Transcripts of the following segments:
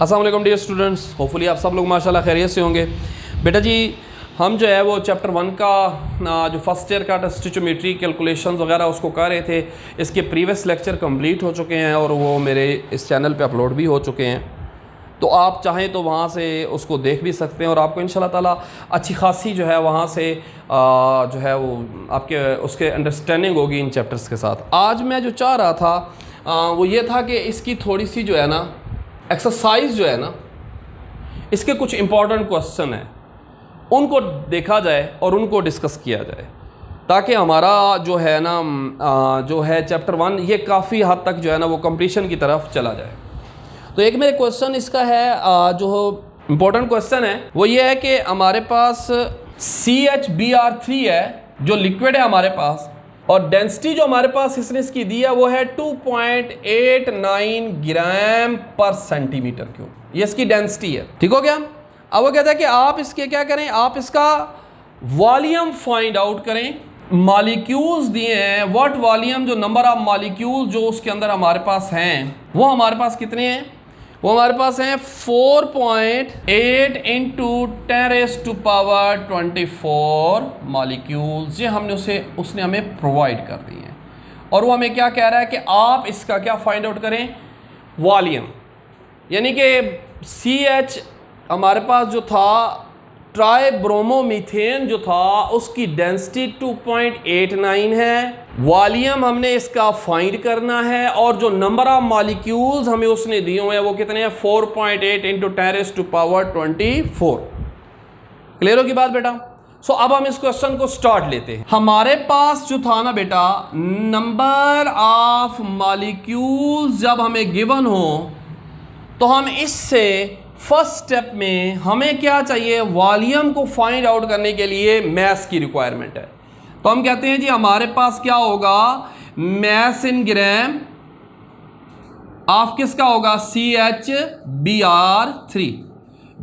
अस्सलाम वालेकुम dear students, hopefully आप सब लोग माशाल्लाह खैरियत से होंगे। बेटा जी हम जो है वो चैप्टर 1 का जो फर्स्ट ईयर का टेस्टोमेट्री कैलकुलेशंस वगैरह उसको कर रहे थे। इसके प्रीवियस लेक्चर कंप्लीट हो चुके हैं और वो मेरे इस चैनल पे अपलोड भी हो चुके हैं, तो आप चाहें तो वहाँ से उसको देख भी सकते हैं और आपको इंशाल्लाह ताला अच्छी खासी जो है वहाँ से जो है वो आपके उसके अंडरस्टैंडिंग होगी इन चैप्टर्स के साथ। आज मैं जो चाह रहा था वो ये था कि इसकी थोड़ी सी जो है ना एक्सरसाइज जो है ना, इसके कुछ इंपॉर्टेंट क्वेश्चन हैं, उनको देखा जाए और उनको डिस्कस किया जाए, ताकि हमारा जो है ना जो है चैप्टर 1 ये काफ़ी हद तक जो है ना वो कंप्लीशन की तरफ चला जाए। तो एक मेरे क्वेश्चन इसका है जो इम्पोर्टेंट क्वेश्चन है वो ये है कि हमारे पास CHBr3 है जो लिक्विड है हमारे पास, और डेंसिटी जो हमारे पास इसने इसकी दी है वो है 2.89 ग्राम पर सेंटीमीटर क्यूब। ये इसकी डेंसिटी है, ठीक हो गया। अब वो कहता है कि आप इसके क्या करें, आप इसका वॉल्यूम फाइंड आउट करें। मॉलिक्यूल्स दिए हैं, व्हाट वॉल्यूम, जो नंबर ऑफ मॉलिक्यूल जो उसके अंदर हमारे पास हैं वो हमारे पास कितने हैं, वो हमारे पास हैं 4.8 इंटू 10⁻24 मॉलिक्यूल्स। ये हमने उसने हमें प्रोवाइड कर दी हैं, और वो हमें क्या कह रहा है कि आप इसका क्या फाइंड आउट करें, वॉल्यूम। यानी कि CH हमारे पास जो था ट्राइब्रोमोमीथेन जो था उसकी डेंसिटी 2.89 है, वॉल्यूम हमने इसका फाइंड करना है, और जो नंबर ऑफ मॉलिक्यूल्स हमें उसने दिए हुए हैं वो कितने हैं 4.8 इंटू 10⁻24। क्लियर हो की बात बेटा। सो अब हम इस क्वेश्चन को स्टार्ट लेते हैं। हमारे पास जो था ना बेटा नंबर ऑफ मॉलिक्यूल्स जब हमें गिवन हो तो हम इससे फर्स्ट स्टेप में हमें क्या चाहिए, वॉल्यूम को फाइंड आउट करने के लिए मैस की रिक्वायरमेंट है। तो हम कहते हैं जी हमारे पास क्या होगा, मैस इन ग्राम ऑफ किसका होगा CHBr3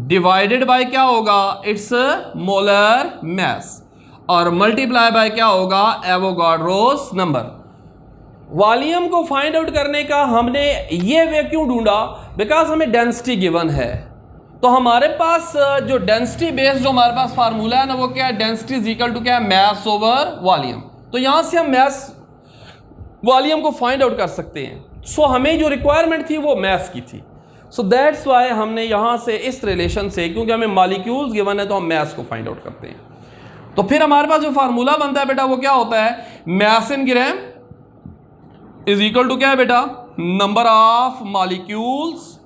डिवाइडेड बाय क्या होगा इट्स मोलर मैस, और मल्टीप्लाई बाय क्या होगा एवोगाड्रोस नंबर। वॉल्यूम को फाइंड आउट करने का हमने ये वे क्यों ढूंढा, बिकॉज हमें डेंसिटी गिवन है। तो हमारे पास जो डेंसिटी बेस्ड जो हमारे पास फार्मूला है ना वो क्या है, डेंसिटी इज इक्वल टू क्या है, मैस ओवर वॉल्यूम। तो यहां से हम मैस वॉल्यूम को फाइंड आउट कर सकते हैं। सो हमें जो रिक्वायरमेंट थी वो मैस की थी। सो दैट्स वाई हमने यहां से इस रिलेशन से, क्योंकि हमें मॉलिक्यूल्स गिवन है तो हम मैस को फाइंड आउट करते हैं। तो फिर हमारे पास जो फार्मूला बनता है बेटा वो क्या होता है, mass in gram is equal to क्या है बेटा, number of molecules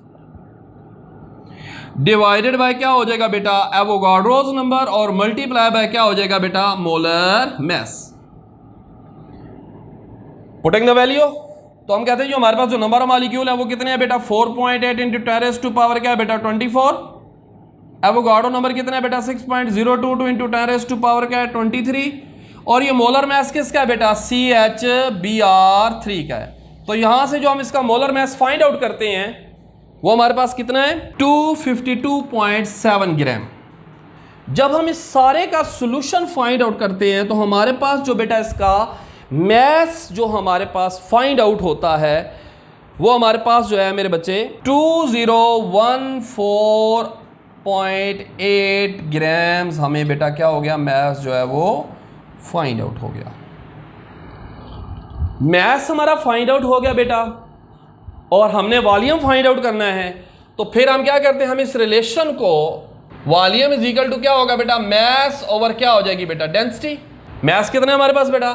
divided by क्या हो जाएगा बेटा एवोगाड्रोस नंबर, और मल्टीप्लाई बाय क्या हो जाएगा बेटा molar mass. Putting the value, तो हम कहते हैं जो हमारे पास जो नंबर ऑफ मॉलिक्यूल है वो कितने हैं बेटा 4.8 इंटू 10⁻² क्या है बेटा 24। एवोगाड्रो नंबर कितना है बेटा 6.022 इंटू 10⁻² क्या है 23, और ये मोलर मैस किसका है बेटा CHBr3 का है। तो यहां से जो हम इसका मोलर मैस फाइंड आउट करते हैं वो हमारे पास कितना है 252.7 ग्राम। जब हम इस सारे का सॉल्यूशन फाइंड आउट करते हैं तो हमारे पास जो बेटा इसका मैस जो हमारे पास फाइंड आउट होता है वो हमारे पास जो है मेरे बच्चे 2014.8 ग्राम्स हमें बेटा क्या हो गया, मैस जो है वो फाइंड आउट हो गया। मैस हमारा फाइंड आउट हो गया बेटा, और हमने वॉल्यूम फाइंड आउट करना है। तो फिर हम क्या करते हैं, हम इस रिलेशन को वॉल्यूम इज इक्वल टू क्या होगा बेटा मैस ओवर क्या हो जाएगी बेटा डेंसिटी। मैस कितना है हमारे पास बेटा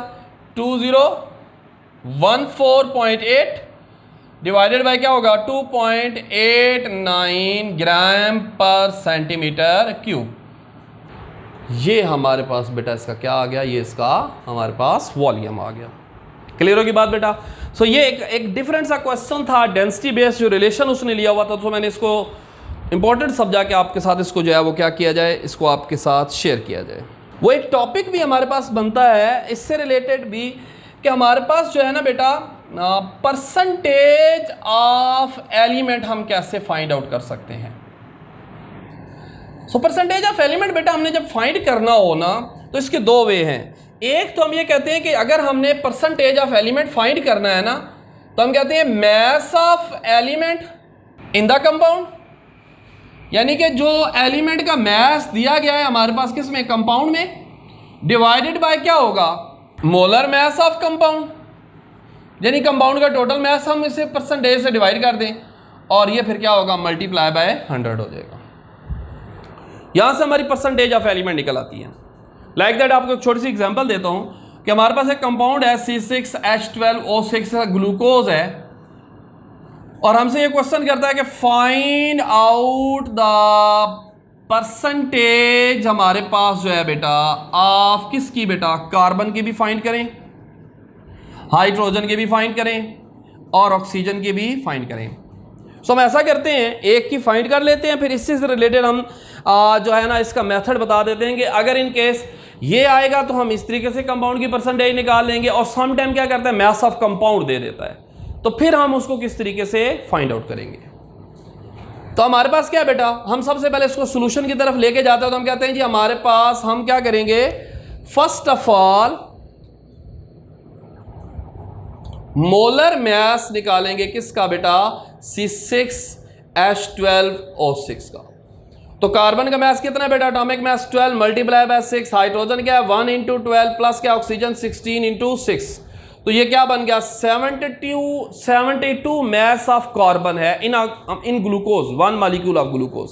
2014.8 डिवाइडेड बाय क्या होगा 2.89 ग्राम पर सेंटीमीटर क्यूब। ये हमारे पास बेटा इसका क्या आ गया, ये इसका हमारे पास वॉल्यूम आ गया। क्लियर होगी बात बेटा। सो ये एक डिफरेंट सा क्वेश्चन था, डेंसिटी बेस्ड जो रिलेशन उसने लिया हुआ था, तो मैंने इसको इंपॉर्टेंट समझा कि आपके साथ इसको जो है वो क्या किया जाए, इसको आपके साथ शेयर किया जाए। वो एक टॉपिक भी हमारे पास बनता है इससे रिलेटेड भी कि हमारे पास जो है ना बेटा परसेंटेज ऑफ एलिमेंट हम कैसे फाइंड आउट कर सकते हैं। सो परसेंटेज ऑफ एलिमेंट बेटा हमने जब फाइंड करना हो ना तो इसके दो वे हैं। एक तो हम ये कहते हैं कि अगर हमने परसेंटेज ऑफ एलिमेंट फाइंड करना है ना तो हम कहते हैं mass of element in the compound, यानी कि जो एलिमेंट का मास दिया गया है हमारे पास किस में, कंपाउंड में, डिवाइडेड बाय क्या होगा, मोलर मास ऑफ कंपाउंड, यानी कंपाउंड का टोटल मास हम इसे परसेंटेज से डिवाइड कर दें और ये फिर क्या होगा, मल्टीप्लाई बाय 100 हो जाएगा। यहां से हमारी परसेंटेज ऑफ एलिमेंट निकल आती है। लाइक दैट आपको एक छोटी सी एग्जांपल देता हूं कि हमारे पास एक कंपाउंड है C6H12O6 ग्लूकोज है और हमसे ये क्वेश्चन करता है कि फाइंड आउट द परसेंटेज हमारे पास जो है बेटा ऑफ किसकी, बेटा कार्बन की भी फाइंड करें, हाइड्रोजन के भी फाइंड करें और ऑक्सीजन के भी फाइंड करें। सो हम ऐसा करते हैं, एक की फाइंड कर लेते हैं, फिर इससे रिलेटेड हम जो है ना इसका मेथड बता देते हैं कि अगर इन केस ये आएगा तो हम इस तरीके से कंपाउंड की परसेंटेज निकाल लेंगे और सम टाइम क्या करता है, मास ऑफ कंपाउंड दे देता है, तो फिर हम उसको किस तरीके से फाइंड आउट करेंगे। तो हमारे पास क्या है बेटा, हम सबसे पहले इसको सॉल्यूशन की तरफ लेके जाते हैं। तो हम कहते हैं जी हमारे पास हम क्या करेंगे, first of all molar mass निकालेंगे किसका बेटा, C6H12O6 का। तो कार्बन का मास कितना है बेटा, atomic mass 12 multiply by 6, hydrogen क्या है 1 × 12 प्लस क्या ऑक्सीजन 16 × 6, तो ये क्या बन गया 72 मास ऑफ कार्बन है in glucose, 1 molecule of glucose,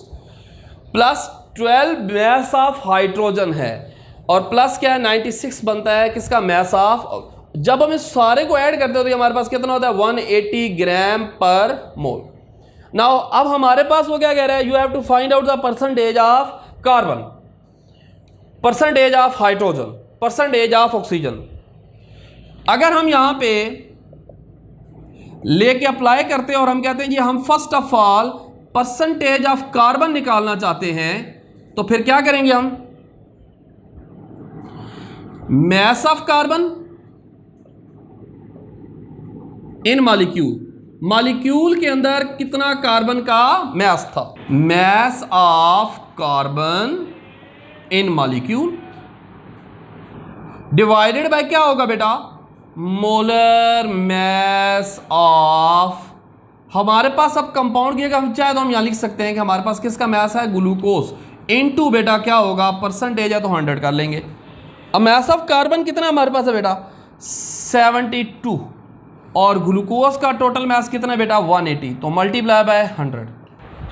plus 12 mass of hydrogen है और प्लस क्या है 96 बनता है किसका, मास ऑफ। जब हम इस सारे को ऐड करते हो तो हमारे पास कितना होता है 180 ग्राम पर मोल। नाउ अब हमारे पास वो क्या कह रहा है, you have to find out the percentage of carbon, percentage of hydrogen, percentage of oxygen. अगर हम यहां पे लेके अप्लाई करते हैं और हम कहते हैं जी हम first of all percentage of carbon निकालना चाहते हैं, तो फिर क्या करेंगे हम, mass of carbon in molecule, molecule के अंदर कितना कार्बन का मास था, mass of carbon in molecule divided by क्या होगा बेटा, मोलर मास ऑफ। हमारे पास अब कंपाउंड की अगर हम चाहे तो हम यहां लिख सकते हैं कि हमारे पास किसका मास है, ग्लूकोज, इनटू बेटा क्या होगा, परसेंटेज है तो 100 कर लेंगे। अब मास ऑफ कार्बन कितना हमारे पास है बेटा 72 और ग्लूकोज का टोटल मास कितना है बेटा 180, तो मल्टीप्लाई बाय 100।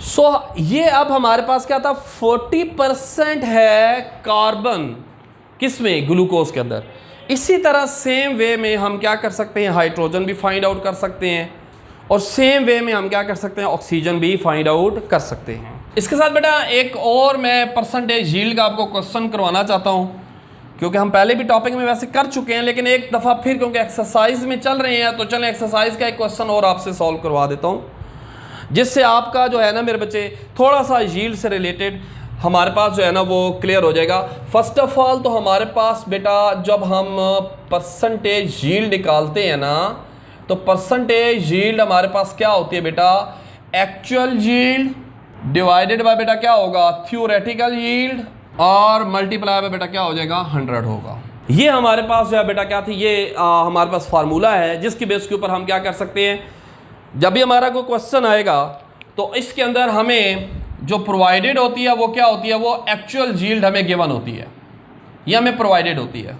सो ये अब हमारे पास क्या था 40% है कार्बन किसमें, ग्लूकोज के अंदर। इसी तरह सेम वे में हम क्या कर सकते हैं, हाइड्रोजन भी फाइंड आउट कर सकते हैं और सेम वे में हम क्या कर सकते हैं, ऑक्सीजन भी फाइंड आउट कर सकते हैं। इसके साथ बेटा एक और मैं परसेंटेज यील्ड का आपको क्वेश्चन करवाना चाहता हूं, क्योंकि हम पहले भी टॉपिक में वैसे कर चुके हैं, लेकिन एक दफ़ा फिर क्योंकि एक्सरसाइज में चल रहे हैं तो चलें एक्सरसाइज का एक क्वेश्चन और आपसे सॉल्व करवा देता हूं, जिससे आपका जो है ना मेरे बच्चे थोड़ा सा यील्ड से रिलेटेड हमारे पास जो है ना वो क्लियर हो जाएगा। फर्स्ट ऑफ ऑल तो हमारे पास बेटा जब हम परसेंटेज यील्ड निकालते हैं ना, तो परसेंटेज यील्ड हमारे पास क्या होती है बेटा, एक्चुअल यील्ड डिवाइडेड बाय बेटा क्या होगा, थ्योरेटिकल यील्ड और मल्टीप्लाई बाय बेटा क्या हो जाएगा 100 होगा। ये हमारे पास जो है बेटा क्या थी, ये हमारे पास फार्मूला है जिसकी बेस के ऊपर हम क्या कर सकते हैं, जब भी हमारा कोई क्वेश्चन आएगा तो इसके अंदर हमें जो प्रोवाइडेड होती है वो क्या होती है, वो एक्चुअल यील्ड हमें गिवन होती है, ये हमें प्रोवाइडेड होती है।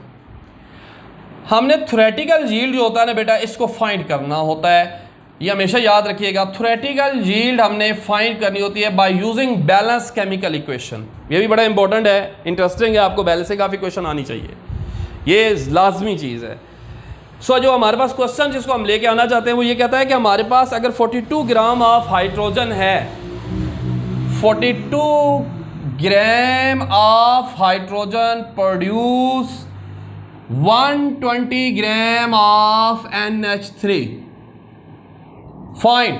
हमने थ्योरेटिकल यील्ड जो होता है ना बेटा इसको फाइंड करना होता है, ये हमेशा याद रखिएगा। थ्योरेटिकल यील्ड हमने फाइंड करनी होती है by using balance chemical equation. ये भी बड़ा इंपॉर्टेंट है, इंटरेस्टिंग है, आपको बैलेंसिंग ऑफ इक्वेशन आनी चाहिए, ये लाजमी चीज़ है। सो जो हमारे पास क्वेश्चन जिसको हम लेके आना चाहते हैं वो ये कहता है कि हमारे पास अगर 42 ग्राम ऑफ हाइड्रोजन है, 42 gram of hydrogen produce 120 gram of NH3, find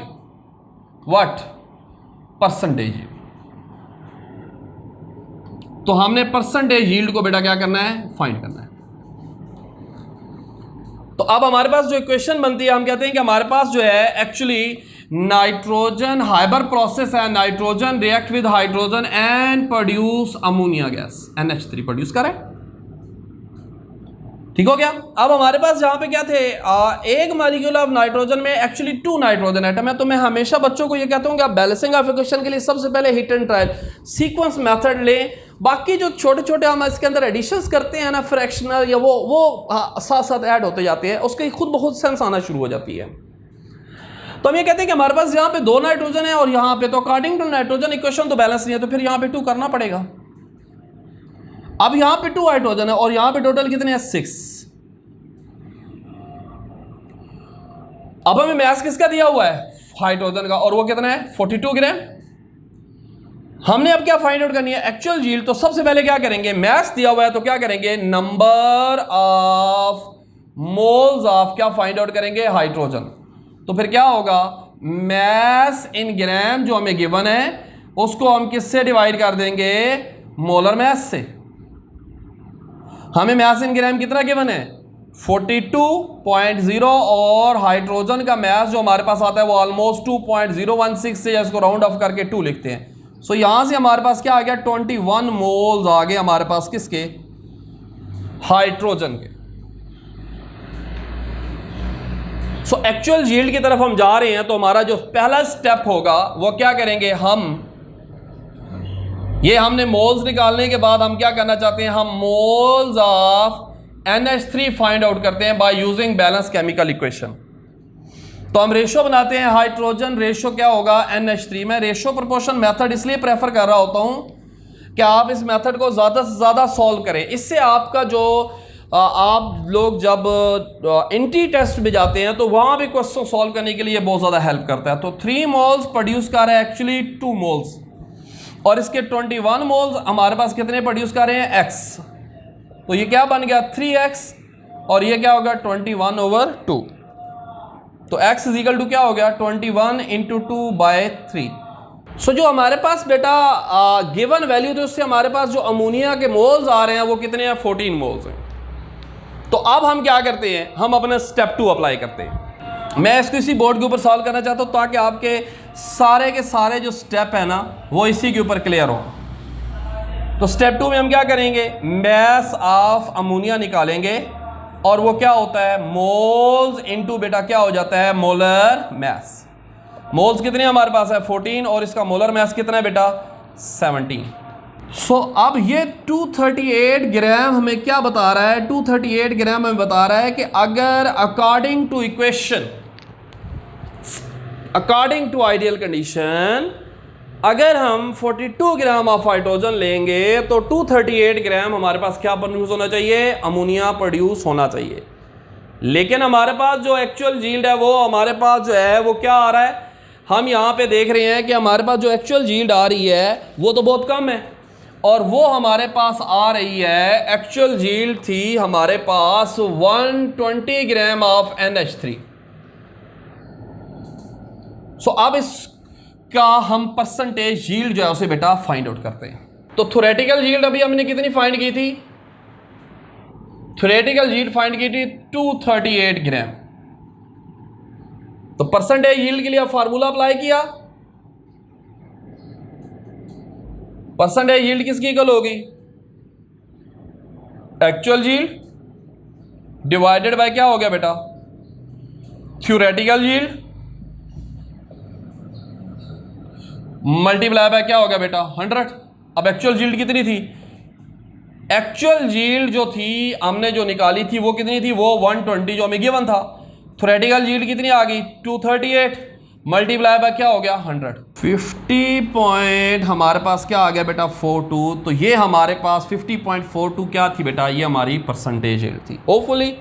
what percentage. तो हमने परसेंटेज यील्ड को बेटा क्या करना है, फाइंड करना है। तो अब हमारे पास जो इक्वेशन बनती है, हम कहते हैं कि हमारे पास जो है एक्चुअली नाइट्रोजन हाइबर प्रोसेस है, nitrogen react with hydrogen and produce ammonia gas, NH3 produce करे। ठीक हो गया। अब हमारे पास जहाँ पे क्या थे, एक मॉलिक्यूल ऑफ नाइट्रोजन में एक्चुअली 2 नाइट्रोजन एटम है। तो मैं हमेशा बच्चों को ये कहता हूँ कि आप बैलेंसिंग ऑफ इक्वेशन के लिए सबसे पहले hit and trial sequence method लें। बाकी जो छोटे छोटे हम इसके अंदर एडिशंस करते हैं ना, फ्रैक्शनल या वो साथ साथ ऐड होते जाते हैं, उसके खुद बहुत सेंस आना शुरू हो जाती है। तो हम ये कहते हैं कि हमारे पास यहाँ पे 2 नाइट्रोजन है और यहाँ पे तो अकॉर्डिंग टू नाइट्रोजन इक्वेशन तो बैलेंस नहीं है, तो फिर यहाँ पे 2 करना पड़ेगा। अब यहाँ पे 2 हाइड्रोजन है और यहाँ पे टोटल कितने हैं, 6। अब हमें मास किसका दिया हुआ है, हाइड्रोजन का, और वो कितना है 42 ग्राम। हमने अब क्या फाइंड आउट करनी है, एक्चुअल यील्ड। तो सबसे पहले क्या करेंगे, मास दिया हुआ है तो क्या करेंगे, नंबर ऑफ मोल्स ऑफ क्या फाइंड आउट करेंगे, हाइड्रोजन। तो फिर क्या होगा, मास इन ग्राम जो हमें गिवन है उसको हम किससे डिवाइड कर देंगे, मोलर मास से। हमें मास इन ग्राम कितना गिवन है, 42.0, और हाइड्रोजन का मास जो हमारे पास आता है वो ऑलमोस्ट 2.016 से, इसको राउंड ऑफ करके 2 लिखते हैं। सो यहां से हमारे पास क्या आ गया, 21 मोल्स आ गए हमारे पास किसके, हाइड्रोजन के। सो एक्चुअल यील्ड की तरफ हम जा रहे हैं। तो हमारा जो पहला स्टेप होगा वो क्या करेंगे, ये हमने मोल्स निकालने के बाद हम क्या करना चाहते हैं, हम moles of NH3 find out करते हैं by using balance chemical equation. तो हम रेशो बनाते हैं, हाइड्रोजन रेशो क्या होगा, NH3। मैं रेशो प्रोपोर्शन मेथड इसलिए प्रेफर कर रहा होता हूं कि आप इस मेथड को ज़्यादा से ज़्यादा सॉल्व करें। इससे आपका जो आप लोग जब इंटी टेस्ट में जाते हैं तो वहां भी क्वेश्चन सॉल्व करने के लिए बहुत ज़्यादा हेल्प करता है। तो 3 मोल्स प्रोड्यूस कर रहे हैं एक्चुअली 2 मोल्स, और इसके 21 मोल्स हमारे पास कितने प्रोड्यूस कर रहे हैं, X। तो ये क्या बन गया 3x, और ये क्या होगा 21/2। तो x इज इक्वल टू क्या हो गया 21 × 2/3। सो जो हमारे पास बेटा गिवन वैल्यू थी उससे हमारे पास जो अमोनिया के मोल्स आ रहे हैं वो कितने हैं, 14 मोल्स हैं। तो अब हम क्या करते हैं, हम अपना स्टेप 2 अप्लाई करते हैं। मैं इसको इसी बोर्ड के ऊपर सॉल्व करना चाहता हूँ ताकि आपके सारे के सारे जो स्टेप है ना वो इसी के ऊपर क्लियर हो। तो स्टेप 2 में हम क्या करेंगे, मास ऑफ अमोनिया निकालेंगे, और वो क्या होता है, मोल्स इनटू बेटा क्या हो जाता है, मोलर मास। मोल्स कितने हमारे पास है 14, और इसका मोलर मास कितना है बेटा 17। सो अब ये 238 ग्राम हमें क्या बता रहा है, 238 ग्राम हमें बता रहा है कि अगर according to equation, according to ideal condition, अगर हम 42 ग्राम ऑफ हाइड्रोजन लेंगे तो 238 ग्राम हमारे पास क्या प्रोड्यूस होना चाहिए, अमोनिया प्रोड्यूस होना चाहिए। लेकिन हमारे पास जो एक्चुअल यील्ड है वो हमारे पास जो है वो क्या आ रहा है, हम यहाँ पे देख रहे हैं कि हमारे पास जो एक्चुअल यील्ड आ रही है वो तो बहुत कम है, और वो हमारे पास आ रही है, एक्चुअल यील्ड थी हमारे पास 120 ग्राम ऑफ NH3। सो अब इस का हम परसेंटेज यील्ड जो है उसे बेटा फाइंड आउट करते हैं। तो थ्योरेटिकल यील्ड अभी हमने कितनी फाइंड की थी, थ्योरेटिकल यील्ड फाइंड की थी 238 ग्राम। तो परसेंटेज यील्ड के लिए आप फार्मूला अप्लाई किया, परसेंटेज यील्ड किसकी इक्वल होगी, एक्चुअल यील्ड डिवाइडेड बाय क्या हो गया बेटा, थ्योरेटिकल यील्ड मल्टीप्लाई बाय क्या हो गया बेटा 100। अब एक्चुअल यील्ड कितनी थी, एक्चुअल यील्ड जो थी हमने जो निकाली थी वो कितनी थी, वो 120 जो हमें गिवन था। थ्योरेटिकल यील्ड कितनी आ गई 238, मल्टीप्लाई बाय क्या हो गया 100। 50 पॉइंट हमारे पास क्या आ गया बेटा 42। तो ये हमारे पास 50.42 क्या थी बेटा, ये हमारी परसेंटेज यील्ड थी। होपफुली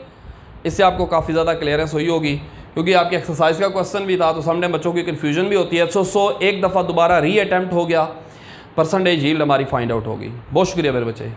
इससे आपको काफ़ी ज़्यादा क्लियरेंस हुई होगी, क्योंकि आपकी एक्सरसाइज का क्वेश्चन भी था तो समटाइम बच्चों की कन्फ्यूजन भी होती है। सो एक दफ़ा दोबारा री अटैम्प्ट हो गया, परसेंटेज यील्ड हमारी फाइंड आउट होगी। बहुत शुक्रिया मेरे बच्चे।